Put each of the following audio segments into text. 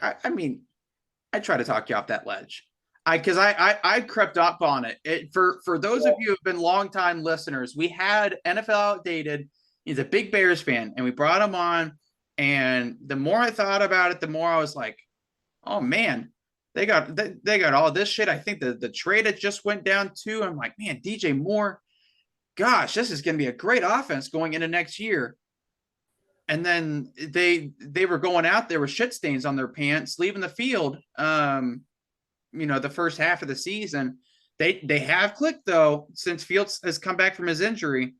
I mean, I try to talk you off that ledge. I crept up on it. For those of you who have been longtime listeners, we had NFL Outdated. He's a big Bears fan, and we brought him on. And the more I thought about it, the more I was like, oh man, they got all this shit. I think the trade that just went down too. I'm like, man, DJ Moore, gosh, this is going to be a great offense going into next year. And then they were going out there with shit stains on their pants, leaving the field. The first half of the season. They have clicked though, since Fields has come back from his injury.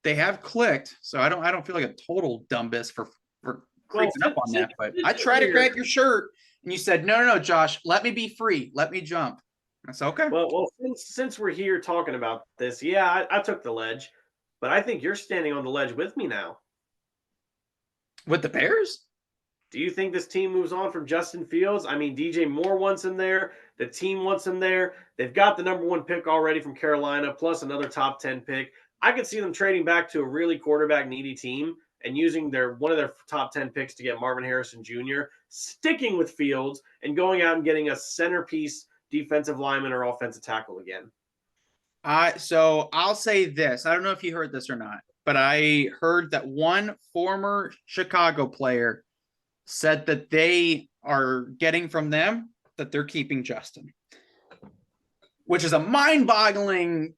They have clicked. So I don't feel like a total dumbass for creeping up on that. But I tried to grab your shirt and you said, no, Josh, let me be free. Let me jump. That's okay. Well, since we're here talking about this, yeah, I took the ledge, but I think you're standing on the ledge with me now. With the Bears? Do you think this team moves on from Justin Fields? I mean, DJ Moore wants him there. The team wants him there. They've got the number 1 pick already from Carolina, plus another top 10 pick. I could see them trading back to a really quarterback needy team and using one of their top 10 picks to get Marvin Harrison Jr., sticking with Fields and going out and getting a centerpiece defensive lineman or offensive tackle again. So I'll say this. I don't know if you heard this or not, but I heard that one former Chicago player said that they are getting from them that they're keeping Justin, which is a mind-boggling,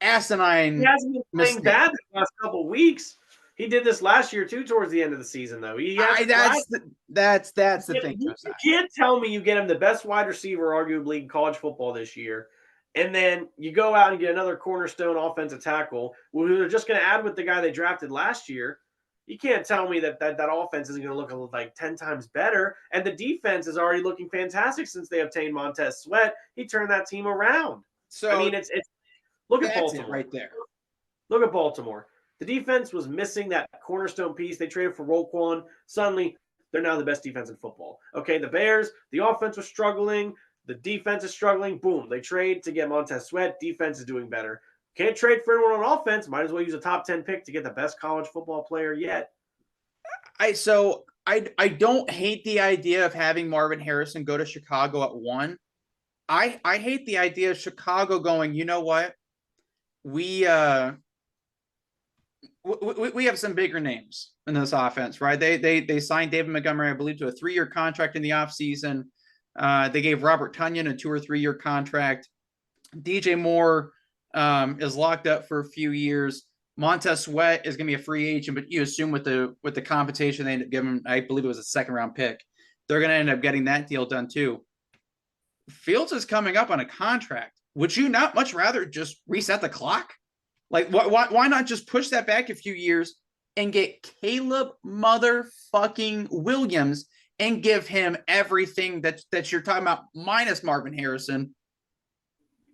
asinine. He hasn't been playing bad the last couple of weeks. He did this last year too, towards the end of the season, though. That's the thing. You can't tell me you get him the best wide receiver, arguably, in college football this year, and then you go out and get another cornerstone offensive tackle who they're just going to add with the guy they drafted last year. You can't tell me that offense isn't going to look like 10 times better. And the defense is already looking fantastic since they obtained Montez Sweat. He turned that team around. So I mean, it's look at Baltimore right there. Look at Baltimore. The defense was missing that cornerstone piece. They traded for Roquan. Suddenly, they're now the best defense in football. Okay, the Bears, the offense was struggling. The defense is struggling. Boom, they trade to get Montez Sweat. Defense is doing better. Can't trade for anyone on offense. Might as well use a top 10 pick to get the best college football player yet. I don't hate the idea of having Marvin Harrison go to Chicago at 1. I hate the idea of Chicago going, you know what? We have some bigger names in this offense, right? They signed David Montgomery, I believe, to a 3-year contract in the offseason. They gave Robert Tonyan a 2 or 3 year contract. DJ Moore is locked up for a few years. Montez Sweat is going to be a free agent, but you assume with the compensation they end up giving, I believe it was a 2nd round pick, they're going to end up getting that deal done too. Fields is coming up on a contract. Would you not much rather just reset the clock? Like, why not just push that back a few years and get Caleb motherfucking Williams and give him everything that you're talking about minus Marvin Harrison?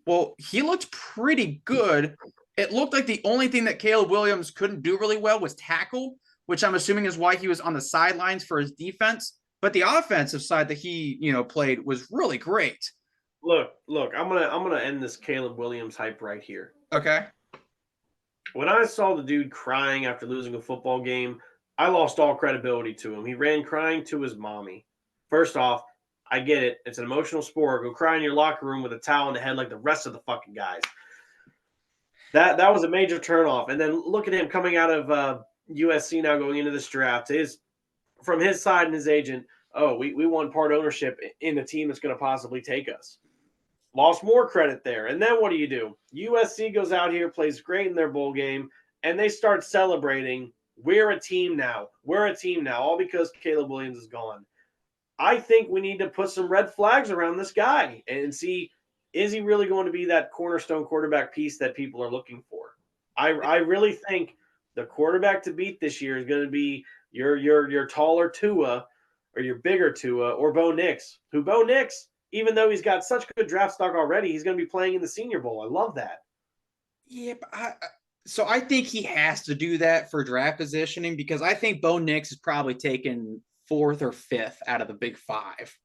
Well, he looked pretty good. It looked like the only thing that Caleb Williams couldn't do really well was tackle, which I'm assuming is why he was on the sidelines for his defense. But the offensive side that he, played was really great. Look, I'm gonna end this Caleb Williams hype right here. Okay. When I saw the dude crying after losing a football game, I lost all credibility to him. He ran crying to his mommy. First off, I get it. It's an emotional sport. Go cry in your locker room with a towel in the head like the rest of the fucking guys. That was a major turnoff. And then look at him coming out of USC now going into this draft. From his side and his agent, we want part ownership in the team that's going to possibly take us. Lost more credit there. And then what do? USC goes out here, plays great in their bowl game, and they start celebrating. We're a team now. All because Caleb Williams is gone. I think we need to put some red flags around this guy and see, is he really going to be that cornerstone quarterback piece that people are looking for? I really think the quarterback to beat this year is going to be your taller Tua or your bigger Tua or Bo Nix, even though he's got such good draft stock already, he's going to be playing in the Senior Bowl. I love that. Yeah, but so I think he has to do that for draft positioning because I think Bo Nix is probably taken 4th or 5th out of the big 5.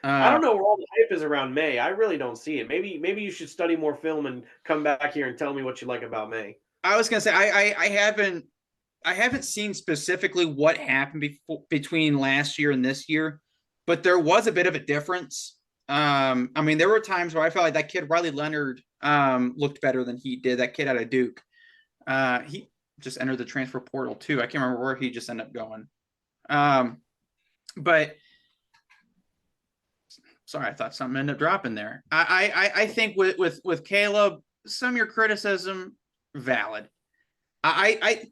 I don't know where all the hype is around May. I really don't see it. Maybe you should study more film and come back here and tell me what you like about May. I was going to say I haven't I haven't seen specifically what happened between last year and this year, but there was a bit of a difference. I mean, there were times where I felt like that kid Riley Leonard looked better than he did. That kid out of Duke. He just entered the transfer portal too. I can't remember where he just ended up going. But sorry, I thought something ended up dropping there. I think with Caleb, some of your criticism valid. I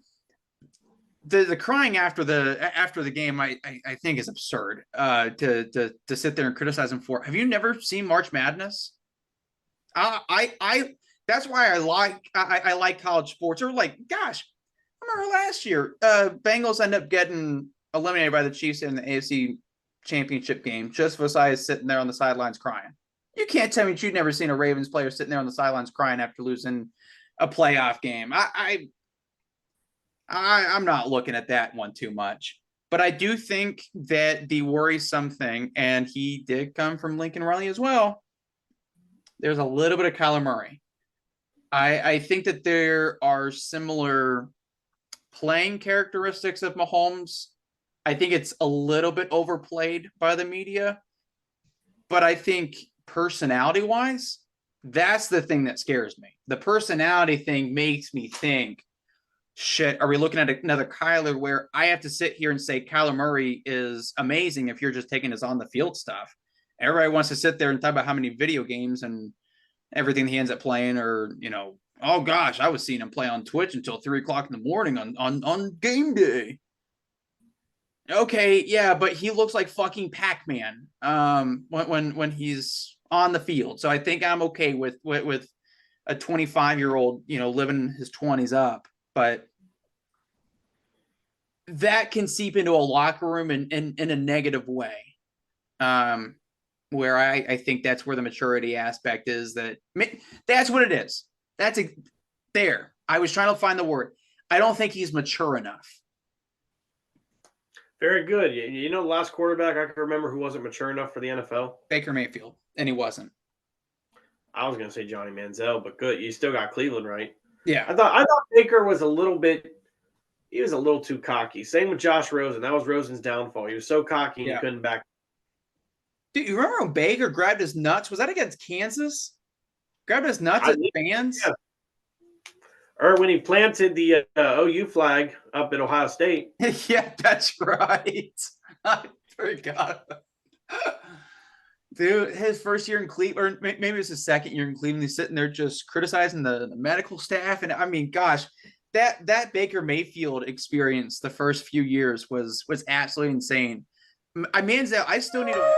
the crying after the game I think is absurd. To sit there and criticize him for. Have you never seen March Madness? I that's why I like college sports. Or like, gosh, I remember last year, Bengals end up getting eliminated by the Chiefs in the AFC Championship game. Just Vasai is sitting there on the sidelines crying. You can't tell me you've never seen a Ravens player sitting there on the sidelines crying after losing a playoff game. I'm not looking at that one too much. But I do think that the worrisome thing, and he did come from Lincoln Riley as well, there's a little bit of Kyler Murray. I think that there are similar playing characteristics of Mahomes. I think it's a little bit overplayed by the media. But I think personality-wise, that's the thing that scares me. The personality thing makes me think, shit, are we looking at another Kyler where I have to sit here and say Kyler Murray is amazing if you're just taking his on-the-field stuff? Everybody wants to sit there and talk about how many video games and everything he ends up playing, or, oh gosh, I was seeing him play on Twitch until 3:00 in the morning on game day. Okay, yeah, but he looks like fucking Pac-Man when he's on the field. So I think I'm okay with a 25-year-old, living his 20s up. But that can seep into a locker room in a negative way. Where I think that's where the maturity aspect is. That's what it is. There. I was trying to find the word. I don't think he's mature enough. Very good. The last quarterback I can remember who wasn't mature enough for the NFL? Baker Mayfield, and he wasn't. I was going to say Johnny Manziel, but good. You still got Cleveland right. Yeah. I thought Baker was a little too cocky. Same with Josh Rosen. That was Rosen's downfall. He was so cocky he couldn't back. Dude, you remember when Baker grabbed his nuts? Was that against Kansas? Grabbed his nuts at fans? Yeah. Or when he planted the OU flag up at Ohio State. Yeah, that's right. I forgot. Dude, his first year in Cleveland, or maybe it was his second year in Cleveland, he's sitting there just criticizing the medical staff. And I mean, gosh, that Baker Mayfield experience the first few years was absolutely insane. I still need to